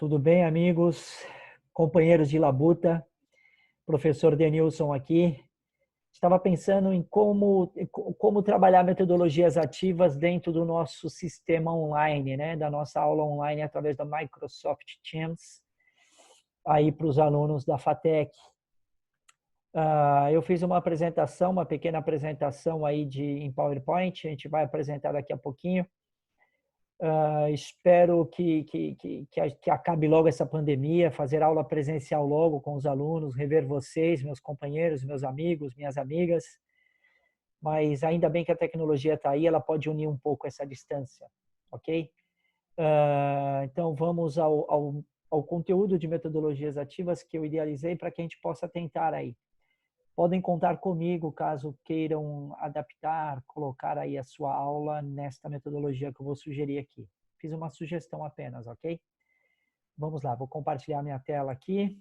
Tudo bem, amigos, companheiros de labuta? Professor Denilson aqui. Estava pensando em como trabalhar metodologias ativas dentro do nosso sistema online, né? Da nossa aula online através da Microsoft Teams, aí para os alunos da FATEC. Eu fiz uma apresentação, uma pequena apresentação aí em PowerPoint, a gente vai apresentar daqui a pouquinho. Espero que acabe logo essa pandemia, fazer aula presencial logo com os alunos, rever vocês, meus companheiros, meus amigos, minhas amigas. Mas ainda bem que a tecnologia está aí, ela pode unir um pouco essa distância, ok? Então vamos ao conteúdo de metodologias ativas que eu idealizei para que a gente possa tentar aí. Podem contar comigo caso queiram adaptar, colocar aí a sua aula nesta metodologia que eu vou sugerir aqui. Fiz uma sugestão apenas, ok? Vamos lá, vou compartilhar minha tela aqui.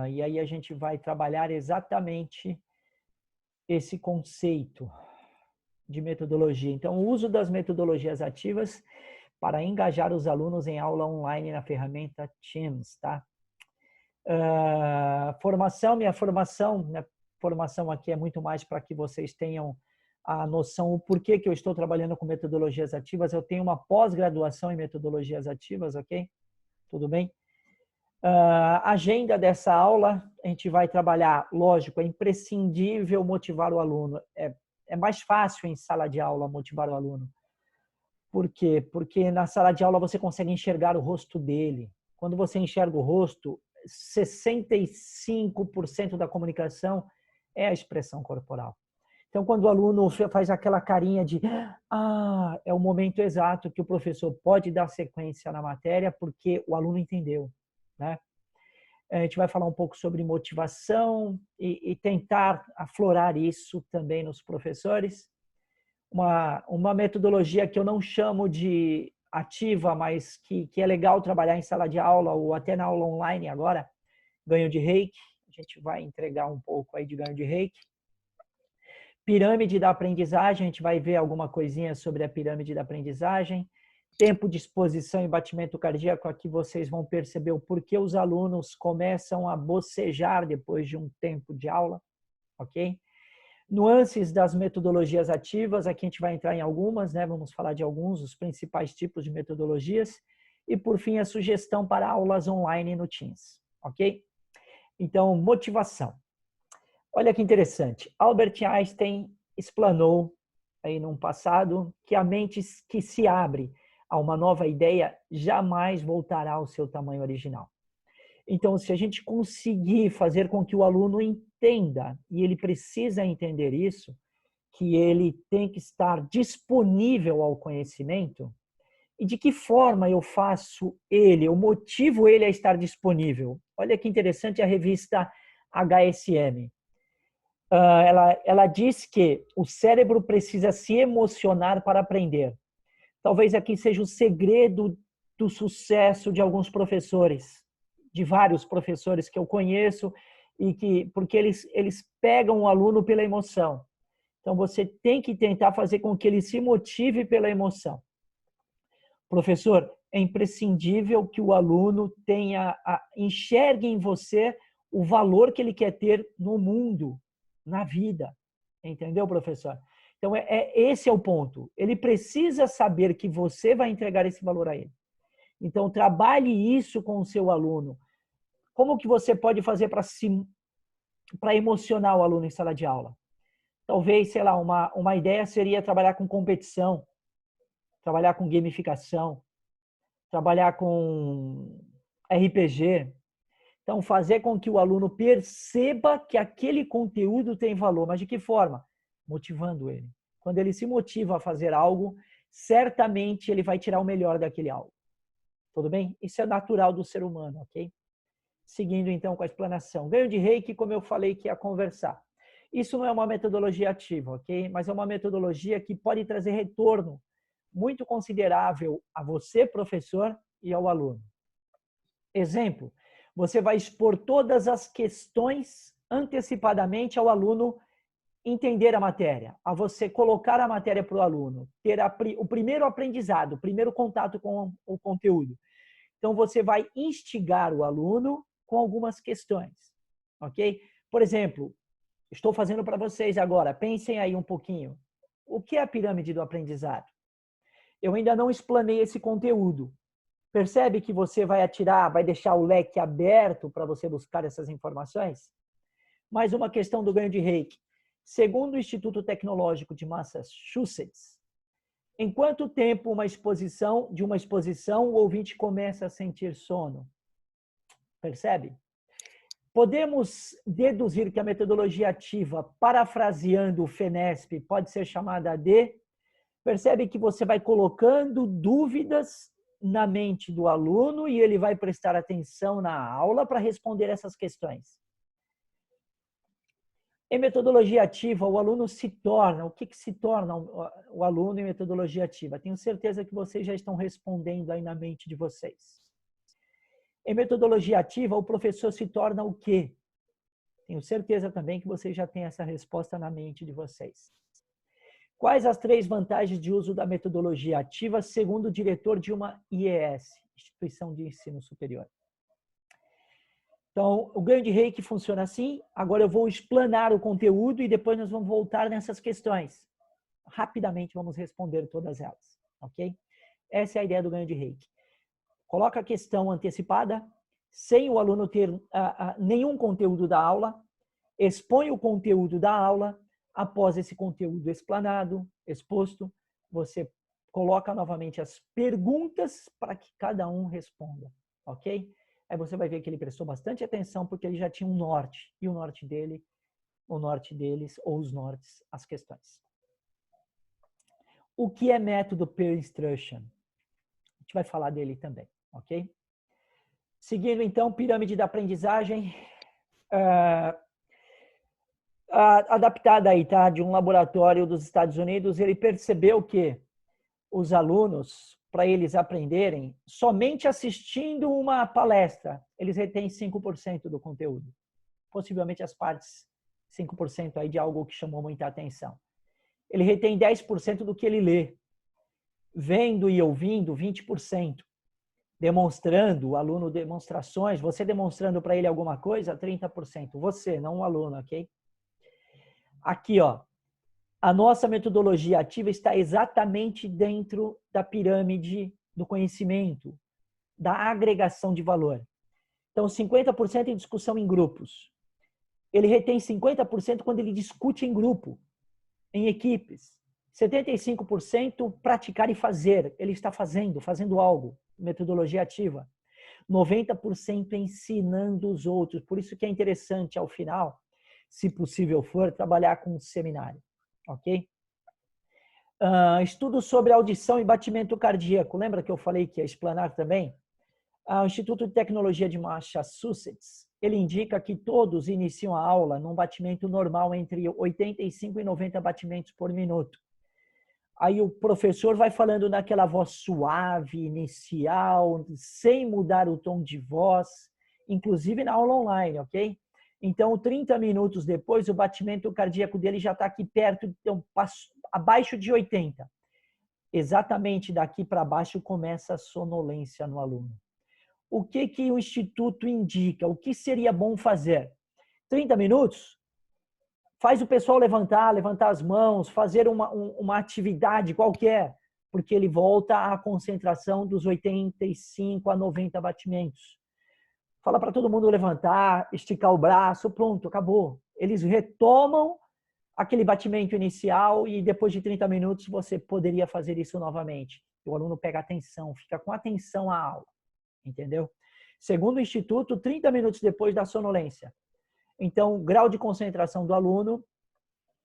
E aí a gente vai trabalhar exatamente esse conceito de metodologia. Então, o uso das metodologias ativas para engajar os alunos em aula online na ferramenta Teams, tá? Minha formação aqui é muito mais para que vocês tenham a noção o porquê que eu estou trabalhando com metodologias ativas. Eu tenho uma pós-graduação em metodologias ativas, ok? Tudo bem? A agenda dessa aula, a gente vai trabalhar, lógico, é imprescindível motivar o aluno. É mais fácil em sala de aula motivar o aluno. Por quê? Porque na sala de aula você consegue enxergar o rosto dele. Quando você enxerga o rosto, 65% da comunicação é a expressão corporal. Então, quando o aluno faz aquela carinha de é o momento exato que o professor pode dar sequência na matéria porque o aluno entendeu, né? A gente vai falar um pouco sobre motivação e tentar aflorar isso também nos professores. Uma metodologia que eu não chamo de ativa, mas que é legal trabalhar em sala de aula ou até na aula online agora, ganho de reiki. A gente vai entregar um pouco aí de ganho de reiki. Pirâmide da aprendizagem, a gente vai ver alguma coisinha sobre a pirâmide da aprendizagem. Tempo de exposição e batimento cardíaco, aqui vocês vão perceber o porquê os alunos começam a bocejar depois de um tempo de aula, ok? Nuances das metodologias ativas, aqui a gente vai entrar em algumas, né? Vamos falar de alguns, os principais tipos de metodologias. E, por fim, a sugestão para aulas online no Teams, ok? Então, motivação. Olha que interessante. Albert Einstein explanou aí num passado que a mente que se abre a uma nova ideia jamais voltará ao seu tamanho original. Então, se a gente conseguir fazer com que o aluno entenda, e ele precisa entender isso, que ele tem que estar disponível ao conhecimento, e de que forma eu motivo ele a estar disponível. Olha que interessante a revista HSM. Ela diz que o cérebro precisa se emocionar para aprender. Talvez aqui seja o segredo do sucesso de alguns professores, de vários professores que eu conheço, porque eles pegam o aluno pela emoção. Então, você tem que tentar fazer com que ele se motive pela emoção. Professor, é imprescindível que o aluno enxergue em você o valor que ele quer ter no mundo, na vida. Entendeu, professor? Então, esse é o ponto. Ele precisa saber que você vai entregar esse valor a ele. Então, trabalhe isso com o seu aluno. Como que você pode fazer para emocionar o aluno em sala de aula? Talvez, sei lá, uma ideia seria trabalhar com competição, trabalhar com gamificação, trabalhar com RPG. Então, fazer com que o aluno perceba que aquele conteúdo tem valor. Mas de que forma? Motivando ele. Quando ele se motiva a fazer algo, certamente ele vai tirar o melhor daquele algo. Tudo bem? Isso é natural do ser humano, ok? Seguindo, então, com a explanação. Ganho de reiki, como eu falei que ia conversar. Isso não é uma metodologia ativa, ok? Mas é uma metodologia que pode trazer retorno muito considerável a você, professor, e ao aluno. Exemplo, você vai expor todas as questões antecipadamente ao aluno entender a matéria, a você colocar a matéria para o aluno, ter o primeiro aprendizado, o primeiro contato com o conteúdo. Então, você vai instigar o aluno com algumas questões, ok? Por exemplo, estou fazendo para vocês agora, pensem aí um pouquinho. O que é a pirâmide do aprendizado? Eu ainda não explanei esse conteúdo. Percebe que você vai atirar, vai deixar o leque aberto para você buscar essas informações? Mais uma questão do ganho de reiki. Segundo o Instituto Tecnológico de Massachusetts, em quanto tempo de uma exposição o ouvinte começa a sentir sono? Percebe? Podemos deduzir que a metodologia ativa, parafraseando o FENESP, pode ser chamada de... Percebe que você vai colocando dúvidas na mente do aluno e ele vai prestar atenção na aula para responder essas questões. Em metodologia ativa, o aluno se torna... O que se torna o aluno em metodologia ativa? Tenho certeza que vocês já estão respondendo aí na mente de vocês. Em metodologia ativa, o professor se torna o quê? Tenho certeza também que vocês já têm essa resposta na mente de vocês. Quais as 3 vantagens de uso da metodologia ativa, segundo o diretor de uma IES, Instituição de Ensino Superior? Então, o ganho de reiki funciona assim. Agora eu vou explanar o conteúdo e depois nós vamos voltar nessas questões. Rapidamente vamos responder todas elas, ok? Essa é a ideia do ganho de reiki. Coloca a questão antecipada, sem o aluno ter nenhum conteúdo da aula, expõe o conteúdo da aula, após esse conteúdo explanado, exposto, você coloca novamente as perguntas para que cada um responda, ok? Aí você vai ver que ele prestou bastante atenção porque ele já tinha um norte, e o norte deles, ou os nortes, as questões. O que é método peer instruction? A gente vai falar dele também, ok? Seguindo então, pirâmide da aprendizagem, adaptada aí, tá? De um laboratório dos Estados Unidos, ele percebeu que os alunos, para eles aprenderem, somente assistindo uma palestra, eles retêm 5% do conteúdo. Possivelmente as partes, 5% aí de algo que chamou muita atenção. Ele retém 10% do que ele lê. Vendo e ouvindo, 20%. Demonstrando, o aluno demonstrações, você demonstrando para ele alguma coisa, 30%. Você, não o aluno, ok? Aqui, ó. A nossa metodologia ativa está exatamente dentro da pirâmide do conhecimento, da agregação de valor. Então, 50% em discussão em grupos. Ele retém 50% quando ele discute em grupo, em equipes. 75% praticar e fazer. Ele está fazendo algo. Metodologia ativa. 90% ensinando os outros. Por isso que é interessante, ao final, se possível for, trabalhar com um seminário. Ok? Estudos sobre audição e batimento cardíaco. Lembra que eu falei que ia explanar também? O Instituto de Tecnologia de Massachusetts, ele indica que todos iniciam a aula num batimento normal entre 85 e 90 batimentos por minuto. Aí o professor vai falando naquela voz suave, inicial, sem mudar o tom de voz, inclusive na aula online, ok? Então, 30 minutos depois, o batimento cardíaco dele já está aqui perto, então, abaixo de 80. Exatamente daqui para baixo começa a sonolência no aluno. O que o Instituto indica? O que seria bom fazer? 30 minutos? Faz o pessoal levantar as mãos, fazer uma atividade qualquer, porque ele volta à concentração dos 85 a 90 batimentos. Fala para todo mundo levantar, esticar o braço, pronto, acabou. Eles retomam aquele batimento inicial e depois de 30 minutos você poderia fazer isso novamente. O aluno pega atenção, fica com atenção à aula, entendeu? Segundo o Instituto, 30 minutos depois da sonolência. Então, o grau de concentração do aluno,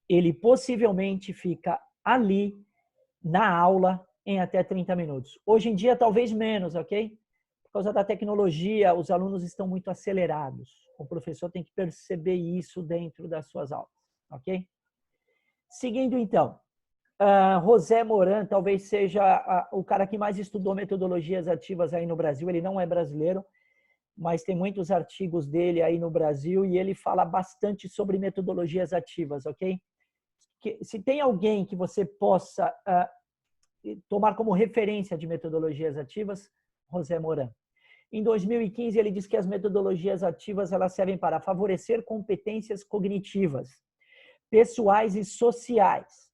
ele possivelmente fica ali na aula em até 30 minutos. Hoje em dia, talvez menos, ok? Por causa da tecnologia, os alunos estão muito acelerados. O professor tem que perceber isso dentro das suas aulas, ok? Seguindo, então, José Moran talvez seja o cara que mais estudou metodologias ativas aí no Brasil. Ele não é brasileiro, mas tem muitos artigos dele aí no Brasil e ele fala bastante sobre metodologias ativas, ok? Se tem alguém que você possa tomar como referência de metodologias ativas, José Moran. Em 2015, ele diz que as metodologias ativas elas servem para favorecer competências cognitivas, pessoais e sociais,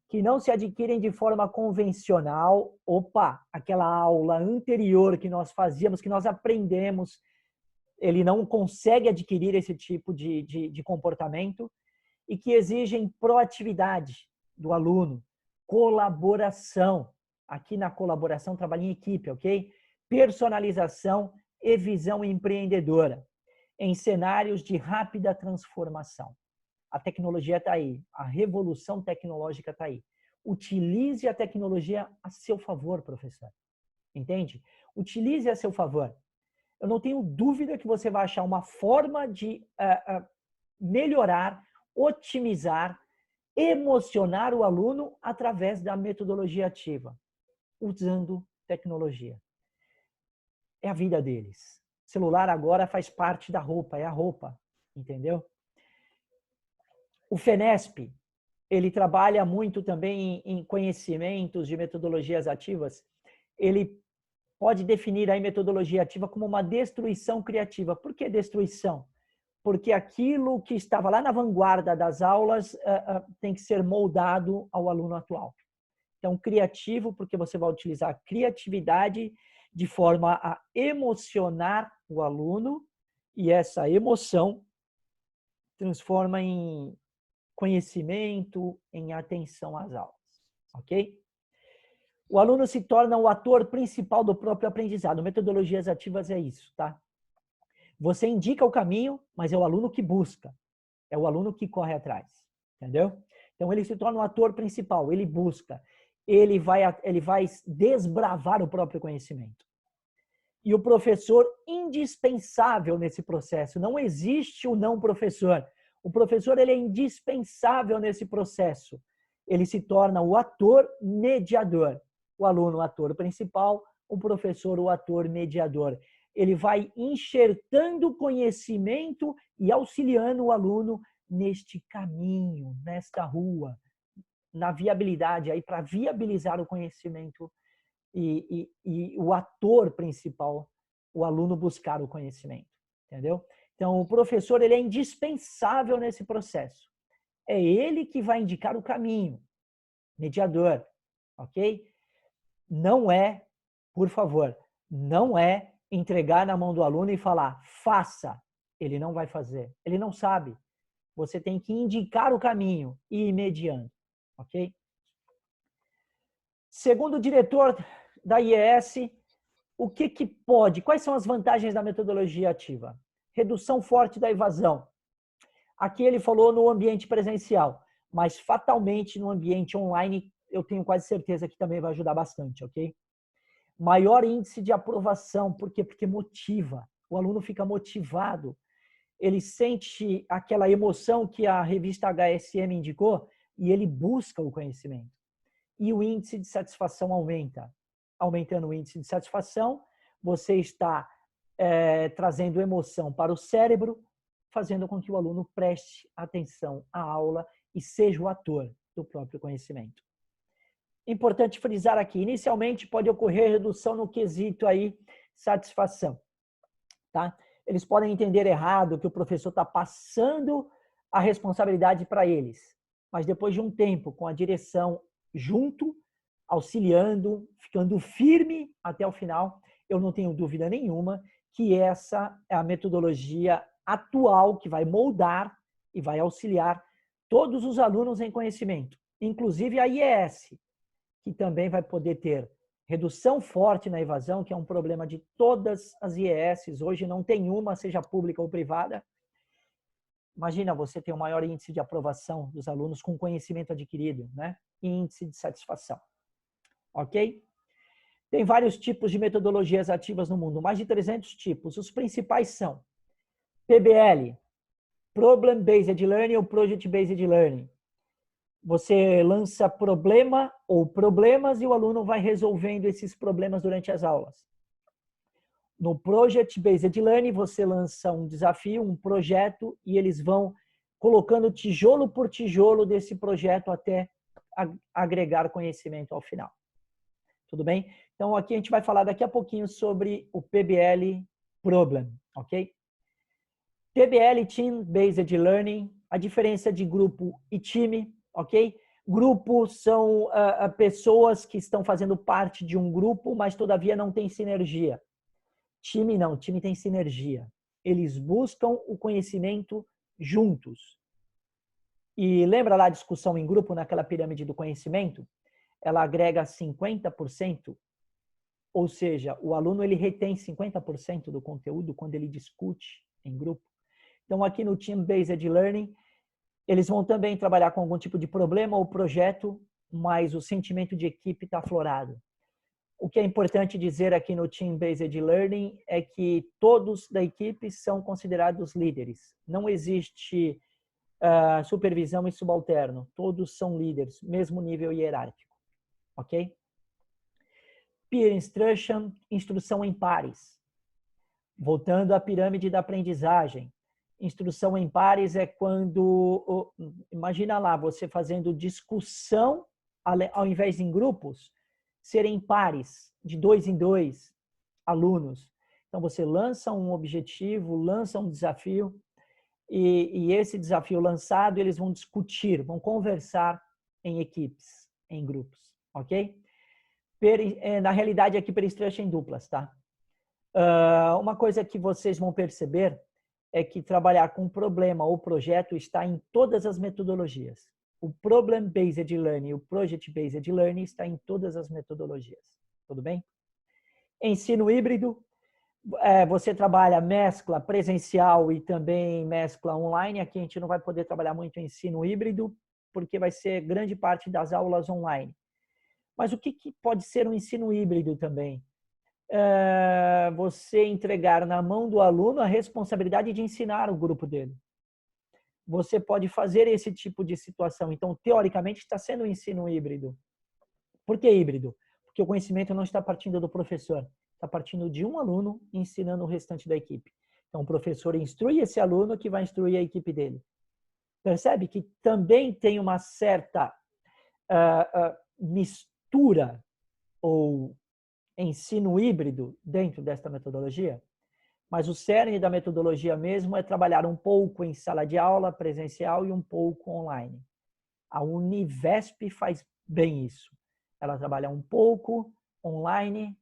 que não se adquirem de forma convencional. Opa, aquela aula anterior que nós fazíamos, que nós aprendemos, ele não consegue adquirir esse tipo de comportamento e que exigem proatividade do aluno, colaboração. Aqui na colaboração, trabalho em equipe, ok? Personalização e visão empreendedora em cenários de rápida transformação. A tecnologia está aí, a revolução tecnológica está aí. Utilize a tecnologia a seu favor, professor. Entende? Utilize a seu favor. Eu não tenho dúvida que você vai achar uma forma de melhorar, otimizar, emocionar o aluno através da metodologia ativa, usando tecnologia. É a vida deles. O celular agora faz parte da roupa, é a roupa, entendeu? O FENESP, ele trabalha muito também em conhecimentos de metodologias ativas. Ele pode definir a metodologia ativa como uma destruição criativa. Por que destruição? Porque aquilo que estava lá na vanguarda das aulas tem que ser moldado ao aluno atual. Então, criativo, porque você vai utilizar a criatividade de forma a emocionar o aluno, e essa emoção transforma em conhecimento, em atenção às aulas, ok? O aluno se torna o ator principal do próprio aprendizado. Metodologias ativas é isso, tá? Você indica o caminho, mas é o aluno que busca, é o aluno que corre atrás, entendeu? Então ele se torna o ator principal, ele busca, ele vai desbravar o próprio conhecimento. E o professor indispensável nesse processo. Não existe o não professor. O professor ele é indispensável nesse processo. Ele se torna o ator mediador. O aluno o ator principal, o professor o ator mediador. Ele vai enxertando conhecimento e auxiliando o aluno neste caminho, nesta rua, na viabilidade, aí para viabilizar o conhecimento e o ator principal, o aluno buscar o conhecimento, entendeu? Então, o professor ele é indispensável nesse processo. É ele que vai indicar o caminho, mediador, ok? Não é, por favor, não é entregar na mão do aluno e falar, faça. Ele não vai fazer, ele não sabe. Você tem que indicar o caminho e ir mediando, ok? Segundo o diretor da IES, o que pode, quais são as vantagens da metodologia ativa? Redução forte da evasão. Aqui ele falou no ambiente presencial, mas fatalmente no ambiente online, eu tenho quase certeza que também vai ajudar bastante, ok? Maior índice de aprovação, por quê? Porque motiva, o aluno fica motivado, ele sente aquela emoção que a revista HSM indicou e ele busca o conhecimento. E o índice de satisfação aumenta. Aumentando o índice de satisfação, você está trazendo emoção para o cérebro, fazendo com que o aluno preste atenção à aula e seja o ator do próprio conhecimento. Importante frisar aqui, inicialmente pode ocorrer redução no quesito aí satisfação, tá? Eles podem entender errado que o professor está passando a responsabilidade para eles, mas depois de um tempo, com a direção junto, auxiliando, ficando firme até o final, eu não tenho dúvida nenhuma que essa é a metodologia atual que vai moldar e vai auxiliar todos os alunos em conhecimento, inclusive a IES, que também vai poder ter redução forte na evasão, que é um problema de todas as IES. Hoje não tem uma, seja pública ou privada. Imagina você ter um maior índice de aprovação dos alunos com conhecimento adquirido, né? E índice de satisfação. Ok? Tem vários tipos de metodologias ativas no mundo, mais de 300 tipos. Os principais são PBL, Problem Based Learning ou Project Based Learning. Você lança problema ou problemas e o aluno vai resolvendo esses problemas durante as aulas. No Project Based Learning, você lança um desafio, um projeto, e eles vão colocando tijolo por tijolo desse projeto até agregar conhecimento ao final. Tudo bem? Então, aqui a gente vai falar daqui a pouquinho sobre o PBL Problem, ok? PBL, Team Based Learning, a diferença de grupo e time, ok? Grupo são pessoas que estão fazendo parte de um grupo, mas todavia não tem sinergia. Time não, time tem sinergia. Eles buscam o conhecimento juntos. E lembra lá a discussão em grupo naquela pirâmide do conhecimento? Ela agrega 50%, ou seja, o aluno ele retém 50% do conteúdo quando ele discute em grupo. Então, aqui no Team Based Learning, eles vão também trabalhar com algum tipo de problema ou projeto, mas o sentimento de equipe está aflorado. O que é importante dizer aqui no Team Based Learning é que todos da equipe são considerados líderes. Não existe supervisão e subalterno. Todos são líderes, mesmo nível hierárquico. Ok? Peer Instruction, instrução em pares. Voltando à pirâmide da aprendizagem. Instrução em pares é quando, imagina lá, você fazendo discussão, ao invés de em grupos, serem pares, de 2 em 2 alunos. Então, você lança um objetivo, lança um desafio, e esse desafio lançado, eles vão discutir, vão conversar em equipes, em grupos, ok? Na realidade, aqui, Peer Instruction em duplas, tá? Uma coisa que vocês vão perceber é que trabalhar com problema ou projeto está em todas as metodologias. O Problem-Based Learning e o Project-Based Learning está em todas as metodologias. Tudo bem? Ensino híbrido, você trabalha mescla presencial e também mescla online. Aqui a gente não vai poder trabalhar muito ensino híbrido, porque vai ser grande parte das aulas online. Mas o que pode ser um ensino híbrido também? Você entregar na mão do aluno a responsabilidade de ensinar o grupo dele. Você pode fazer esse tipo de situação. Então, teoricamente, está sendo um ensino híbrido. Por que híbrido? Porque o conhecimento não está partindo do professor, está partindo de um aluno ensinando o restante da equipe. Então, o professor instrui esse aluno que vai instruir a equipe dele. Percebe que também tem uma certa mistura ou ensino híbrido dentro desta metodologia? Mas o cerne da metodologia mesmo é trabalhar um pouco em sala de aula presencial e um pouco online. A Univesp faz bem isso. Ela trabalha um pouco online,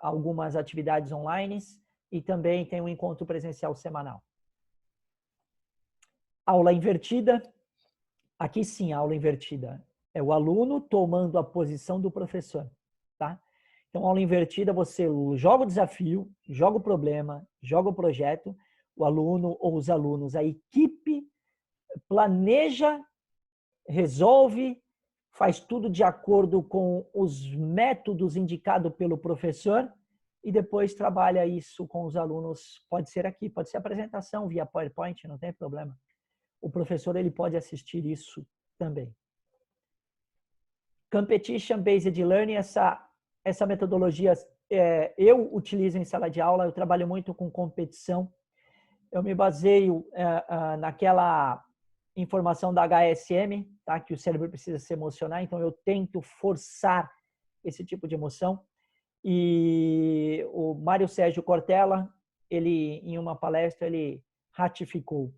algumas atividades online e também tem um encontro presencial semanal. Aula invertida. Aqui sim, a aula invertida. É o aluno tomando a posição do professor, tá? Então, aula invertida, você joga o desafio, joga o problema, joga o projeto, o aluno ou os alunos, a equipe planeja, resolve, faz tudo de acordo com os métodos indicados pelo professor e depois trabalha isso com os alunos. Pode ser aqui, pode ser apresentação via PowerPoint, não tem problema. O professor ele pode assistir isso também. Competition Based Learning, essa metodologia eu utilizo em sala de aula, eu trabalho muito com competição. Eu me baseio naquela informação da HSM, tá? Que o cérebro precisa se emocionar, então eu tento forçar esse tipo de emoção. E o Mário Sérgio Cortella, ele em uma palestra, ele ratificou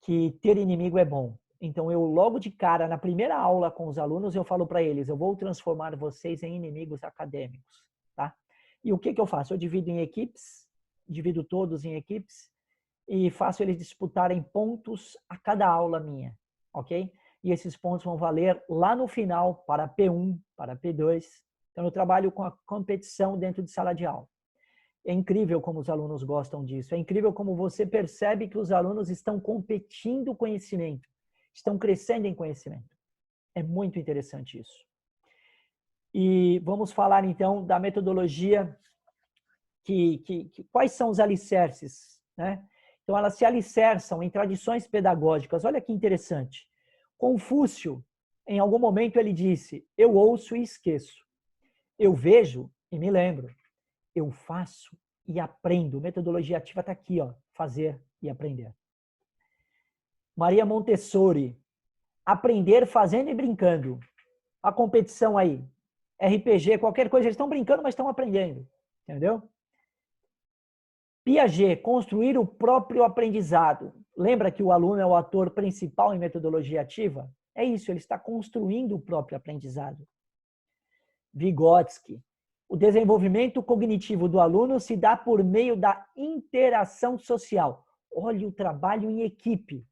que ter inimigo é bom. Então, eu logo de cara, na primeira aula com os alunos, eu falo para eles, eu vou transformar vocês em inimigos acadêmicos, tá? E o que eu faço? Eu divido em equipes, divido todos em equipes e faço eles disputarem pontos a cada aula minha, ok? E esses pontos vão valer lá no final para P1, para P2. Então, eu trabalho com a competição dentro de sala de aula. É incrível como os alunos gostam disso. É incrível como você percebe que os alunos estão competindo conhecimento, estão crescendo em conhecimento. É muito interessante isso. E vamos falar então da metodologia quais são os alicerces, né? Então elas se alicerçam em tradições pedagógicas. Olha que interessante. Confúcio, em algum momento ele disse: eu ouço e esqueço. Eu vejo e me lembro. Eu faço e aprendo. Metodologia ativa está aqui, ó, fazer e aprender. Maria Montessori, aprender fazendo e brincando. A competição aí. RPG, qualquer coisa, eles estão brincando, mas estão aprendendo, entendeu? Piaget, construir o próprio aprendizado. Lembra que o aluno é o ator principal em metodologia ativa? É isso, ele está construindo o próprio aprendizado. Vygotsky, o desenvolvimento cognitivo do aluno se dá por meio da interação social. Olha o trabalho em equipe.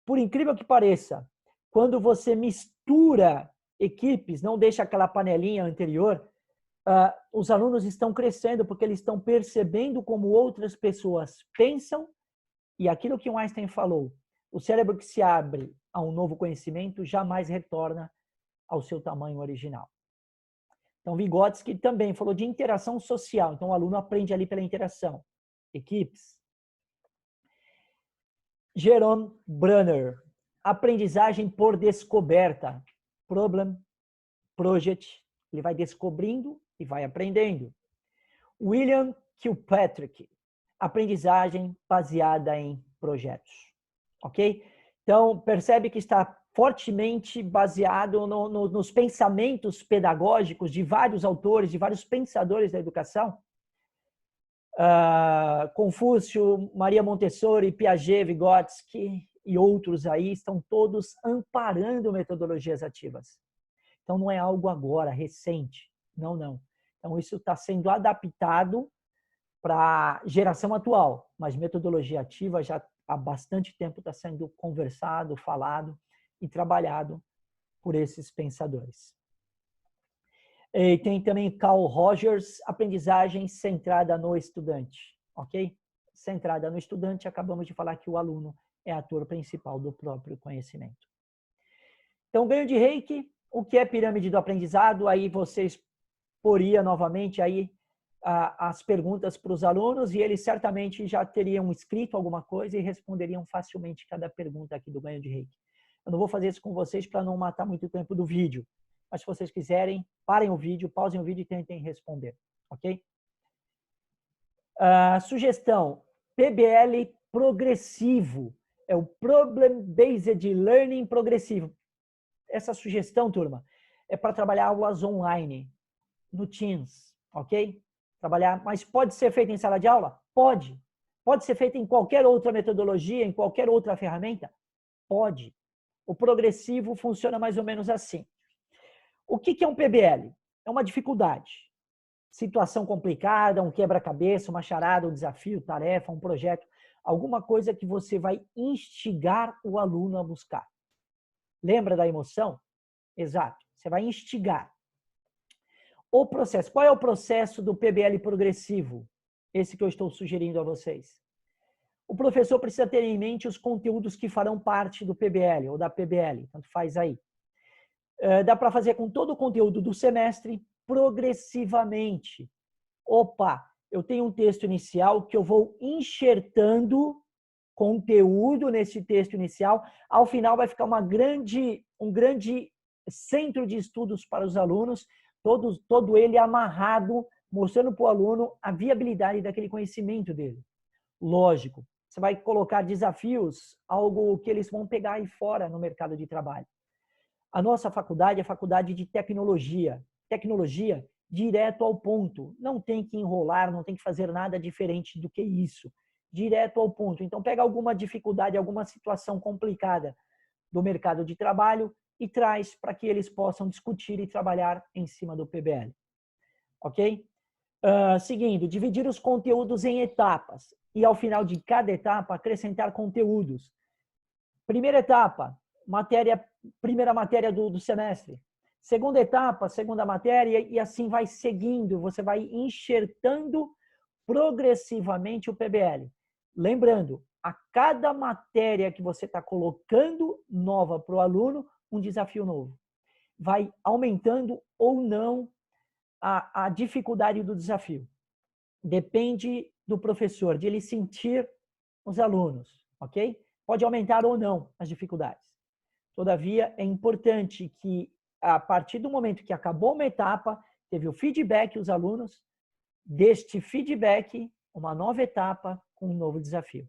Por incrível que pareça, quando você mistura equipes, não deixa aquela panelinha anterior, os alunos estão crescendo porque eles estão percebendo como outras pessoas pensam e aquilo que o Einstein falou, o cérebro que se abre a um novo conhecimento jamais retorna ao seu tamanho original. Então, Vygotsky também falou de interação social. Então, o aluno aprende ali pela interação. Equipes. Jerome Brunner, aprendizagem por descoberta. Problem, project. Ele vai descobrindo e vai aprendendo. William Kilpatrick, aprendizagem baseada em projetos. Ok? Então, percebe que está fortemente baseado nos pensamentos pedagógicos de vários autores, de vários pensadores da educação. Confúcio, Maria Montessori, Piaget, Vygotsky e outros aí estão todos amparando metodologias ativas. Então, não é algo agora, recente. Não, não. Então, isso está sendo adaptado para a geração atual, mas metodologia ativa já há bastante tempo está sendo conversado, falado e trabalhado por esses pensadores. E tem também Carl Rogers, aprendizagem centrada no estudante, ok? Centrada no estudante, acabamos de falar que o aluno é ator principal do próprio conhecimento. Então, ganho de Reiki, o que é pirâmide do aprendizado? Aí vocês poria novamente aí as perguntas para os alunos e eles certamente já teriam escrito alguma coisa e responderiam facilmente cada pergunta aqui do ganho de Reiki. Eu não vou fazer isso com vocês para não matar muito tempo do vídeo, mas se vocês quiserem, parem o vídeo, pausem o vídeo e tentem responder, ok? Sugestão, PBL progressivo, é o Problem Based Learning progressivo. Essa sugestão, turma, é para trabalhar aulas online, no Teams, ok? Trabalhar, mas pode ser feito em sala de aula? Pode. Pode ser feito em qualquer outra metodologia, em qualquer outra ferramenta? Pode. O progressivo funciona mais ou menos assim. O que é um PBL? É uma dificuldade. Situação complicada, um quebra-cabeça, uma charada, um desafio, tarefa, um projeto, alguma coisa que você vai instigar o aluno a buscar. Lembra da emoção? Exato. Você vai instigar. O processo. Qual é o processo do PBL progressivo? Esse que eu estou sugerindo a vocês. O professor precisa ter em mente os conteúdos que farão parte do PBL ou da PBL. Tanto faz aí. Dá para fazer com todo o conteúdo do semestre progressivamente. Opa, eu tenho um texto inicial que eu vou enxertando conteúdo nesse texto inicial. Ao final vai ficar um grande centro de estudos para os alunos, todo ele amarrado, mostrando para o aluno a viabilidade daquele conhecimento dele. Lógico, você vai colocar desafios, algo que eles vão pegar aí fora no mercado de trabalho. A nossa faculdade é a faculdade de tecnologia. Tecnologia direto ao ponto. Não tem que enrolar, não tem que fazer nada diferente do que isso. Direto ao ponto. Então, pega alguma dificuldade, alguma situação complicada do mercado de trabalho e traz para que eles possam discutir e trabalhar em cima do PBL. Ok? Seguindo, dividir os conteúdos em etapas e, ao final de cada etapa, acrescentar conteúdos. Primeira etapa, primeira matéria do semestre. Segunda etapa, segunda matéria, e assim vai seguindo, você vai enxertando progressivamente o PBL. Lembrando, a cada matéria que você está colocando nova para o aluno, um desafio novo. Vai aumentando ou não a dificuldade do desafio. Depende do professor, de ele sentir os alunos, ok? Pode aumentar ou não as dificuldades. Todavia, é importante que, a partir do momento que acabou uma etapa, teve o feedback dos alunos, deste feedback, uma nova etapa com um novo desafio.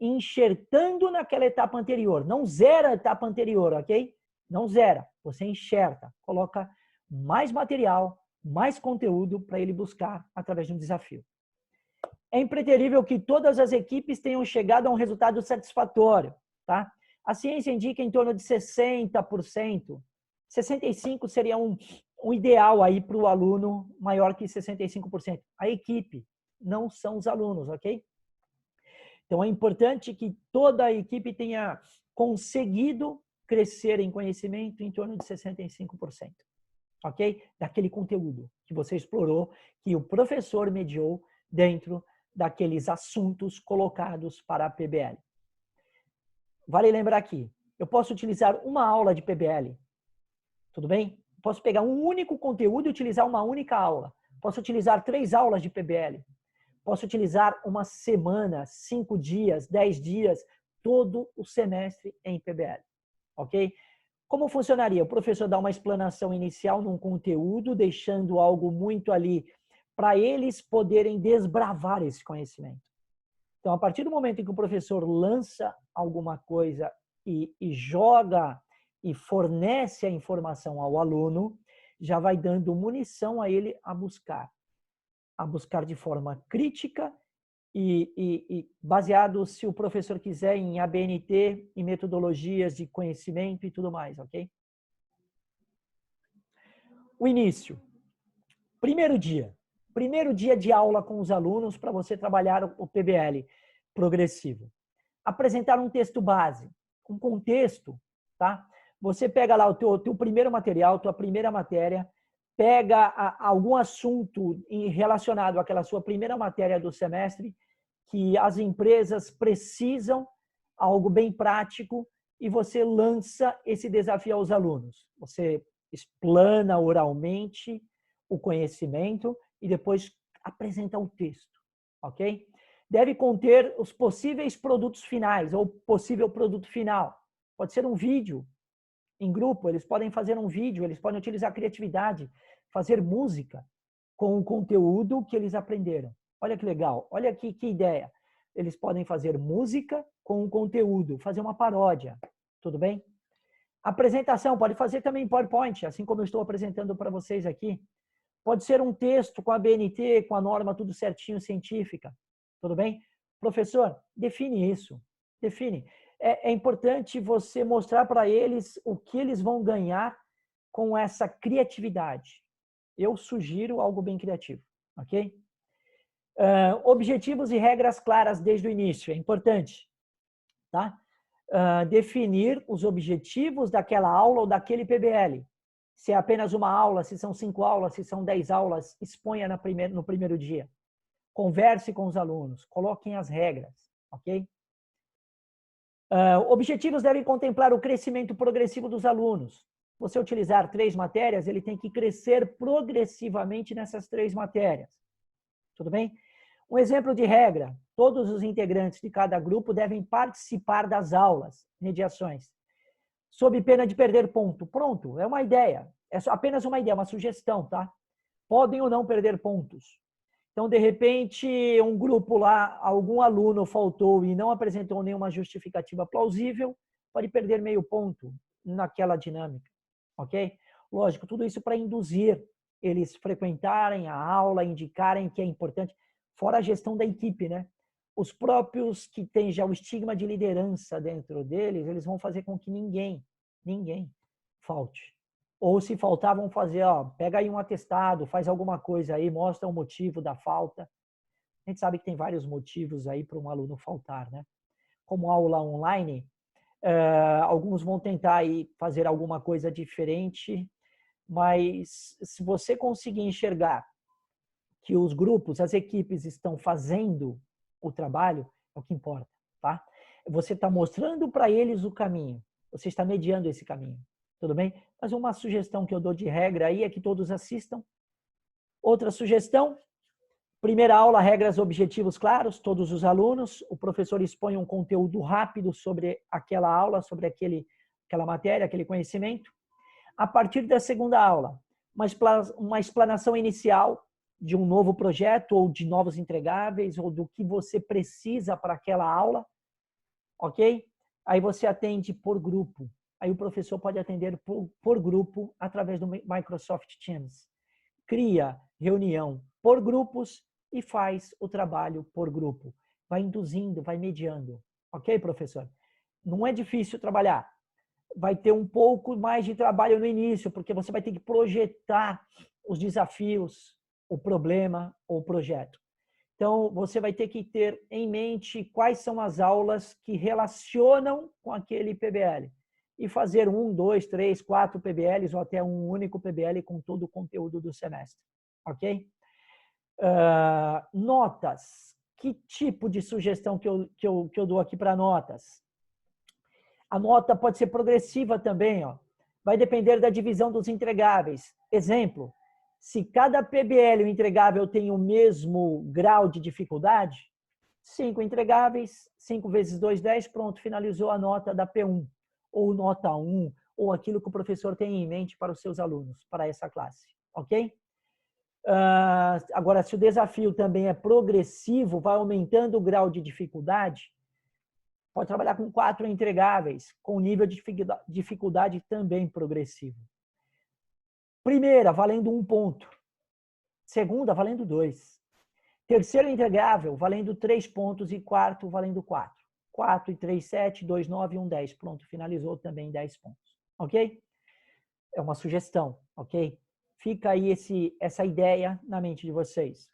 Enxertando naquela etapa anterior. Não zera a etapa anterior, ok? Não zera. Você enxerta. Coloca mais material, mais conteúdo para ele buscar através de um desafio. É impreterível que todas as equipes tenham chegado a um resultado satisfatório, tá? A ciência indica em torno de 60%. 65% seria um ideal aí para o aluno, maior que 65%. A equipe, não são os alunos, ok? Então, é importante que toda a equipe tenha conseguido crescer em conhecimento em torno de 65%, ok? Daquele conteúdo que você explorou, que o professor mediou dentro daqueles assuntos colocados para a PBL. Vale lembrar aqui, eu posso utilizar uma aula de PBL, tudo bem? Posso pegar um único conteúdo e utilizar uma única aula. Posso utilizar 3 aulas de PBL. Posso utilizar uma semana, 5 dias, 10 dias, todo o semestre em PBL, ok? Como funcionaria? O professor dá uma explanação inicial num conteúdo, deixando algo muito ali para eles poderem desbravar esse conhecimento. Então, a partir do momento em que o professor lança alguma coisa e joga e fornece a informação ao aluno, já vai dando munição a ele a buscar de forma crítica e baseado, se o professor quiser, em ABNT e metodologias de conhecimento e tudo mais, ok? O início. Primeiro dia de aula com os alunos para você trabalhar o PBL progressivo. Apresentar um texto base, um contexto, tá? Você pega lá o teu primeiro material, tua primeira matéria, pega algum assunto relacionado àquela sua primeira matéria do semestre, que as empresas precisam, algo bem prático, e você lança esse desafio aos alunos. Você explana oralmente o conhecimento e depois apresenta o texto, ok? Deve conter os possíveis produtos finais ou possível produto final. Pode ser um vídeo em grupo, eles podem fazer um vídeo, eles podem utilizar a criatividade, fazer música com o conteúdo que eles aprenderam. Olha que legal, olha que ideia. Eles podem fazer música com o conteúdo, fazer uma paródia, tudo bem? Apresentação, pode fazer também em PowerPoint, assim como eu estou apresentando para vocês aqui. Pode ser um texto com a BNT, com a norma tudo certinho, científica, tudo bem? Professor, define isso, define. É importante você mostrar para eles o que eles vão ganhar com essa criatividade. Eu sugiro algo bem criativo, ok? Objetivos e regras claras desde o início, é importante, tá? Definir os objetivos daquela aula ou daquele PBL. Se é apenas uma aula, se são 5 aulas, se são 10 aulas, exponha no primeiro dia. Converse com os alunos, coloquem as regras, ok? Objetivos devem contemplar o crescimento progressivo dos alunos. Você utilizar 3 matérias, ele tem que crescer progressivamente nessas 3 matérias. Tudo bem? Um exemplo de regra: todos os integrantes de cada grupo devem participar das aulas, mediações, sob pena de perder ponto. Pronto, é uma ideia. É apenas uma ideia, uma sugestão, tá? Podem ou não perder pontos. Então, de repente, um grupo lá, algum aluno faltou e não apresentou nenhuma justificativa plausível, pode perder meio ponto naquela dinâmica, ok? Lógico, tudo isso para induzir eles frequentarem a aula, indicarem que é importante, fora a gestão da equipe, né? Os próprios que têm já o estigma de liderança dentro deles, eles vão fazer com que ninguém falte. Ou se faltar, vão fazer, pega aí um atestado, faz alguma coisa aí, mostra o motivo da falta. A gente sabe que tem vários motivos aí para um aluno faltar, né? Como aula online, alguns vão tentar aí fazer alguma coisa diferente, mas se você conseguir enxergar que os grupos, as equipes estão fazendo o trabalho, é o que importa, tá? Você está mostrando para eles o caminho, você está mediando esse caminho. Tudo bem? Mas uma sugestão que eu dou de regra aí é que todos assistam. Outra sugestão: primeira aula, regras, objetivos claros, todos os alunos. O professor expõe um conteúdo rápido sobre aquela aula, sobre aquela matéria, aquele conhecimento. A partir da segunda aula, uma explanação inicial de um novo projeto ou de novos entregáveis ou do que você precisa para aquela aula, ok? Aí você atende por grupo. aí o professor pode atender por grupo através do Microsoft Teams. Cria reunião por grupos e faz o trabalho por grupo. Vai induzindo, vai mediando. Ok, professor? Não é difícil trabalhar. Vai ter um pouco mais de trabalho no início, porque você vai ter que projetar os desafios, o problema ou o projeto. Então, você vai ter que ter em mente quais são as aulas que relacionam com aquele PBL. E fazer 1, 2, 3, 4 PBLs ou até um único PBL com todo o conteúdo do semestre. Ok? Notas. Que tipo de sugestão que eu dou aqui para notas? A nota pode ser progressiva também. Ó. Vai depender da divisão dos entregáveis. Exemplo. Se cada PBL, o entregável, tem o mesmo grau de dificuldade, 5 entregáveis, 5 vezes 2, 10, pronto, finalizou a nota da P1, ou nota 1, ou aquilo que o professor tem em mente para os seus alunos, para essa classe, ok? Agora, se o desafio também é progressivo, vai aumentando o grau de dificuldade, pode trabalhar com 4 entregáveis, com nível de dificuldade também progressivo. Primeira, valendo 1 ponto. Segunda, valendo 2. Terceiro entregável, valendo 3 pontos. E quarto, valendo 4. 4 e 3, 7, 2, 9 e 1, 10. Pronto, finalizou também 10 pontos. Ok? É uma sugestão, ok? Fica aí essa ideia na mente de vocês.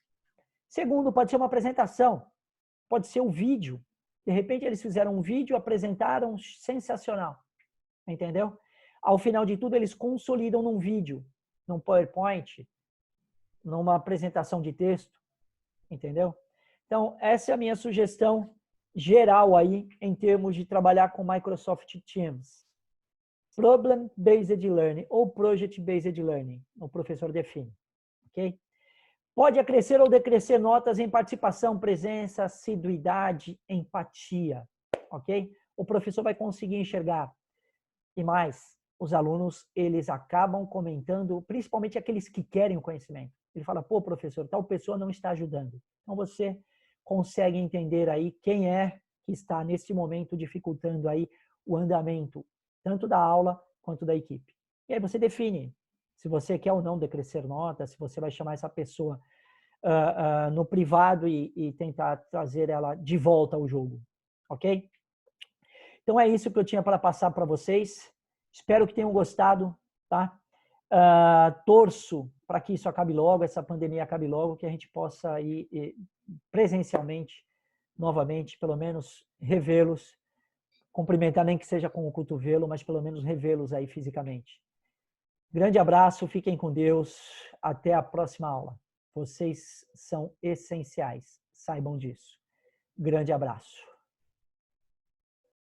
Segundo, pode ser uma apresentação. Pode ser um vídeo. De repente, eles fizeram um vídeo, apresentaram, sensacional. Entendeu? Ao final de tudo, eles consolidam num vídeo, num PowerPoint, numa apresentação de texto, entendeu? Então, essa é a minha sugestão geral aí, em termos de trabalhar com Microsoft Teams. Problem-Based Learning ou Project-Based Learning, o professor define, ok? Pode acrescer ou decrescer notas em participação, presença, assiduidade, empatia, ok? O professor vai conseguir enxergar. E mais, os alunos, eles acabam comentando, principalmente aqueles que querem o conhecimento. Ele fala, pô, professor, tal pessoa não está ajudando. Então, você consegue entender aí quem é que está, nesse momento, dificultando aí o andamento, tanto da aula quanto da equipe. E aí você define se você quer ou não decrescer nota, se você vai chamar essa pessoa no privado e tentar trazer ela de volta ao jogo. Ok? Então, é isso que eu tinha para passar para vocês. Espero que tenham gostado, tá? Torço para que isso acabe logo, essa pandemia acabe logo, que a gente possa ir presencialmente, novamente, pelo menos revê-los, cumprimentar nem que seja com o cotovelo, mas pelo menos revê-los aí fisicamente. Grande abraço, fiquem com Deus, até a próxima aula. Vocês são essenciais, saibam disso. Grande abraço.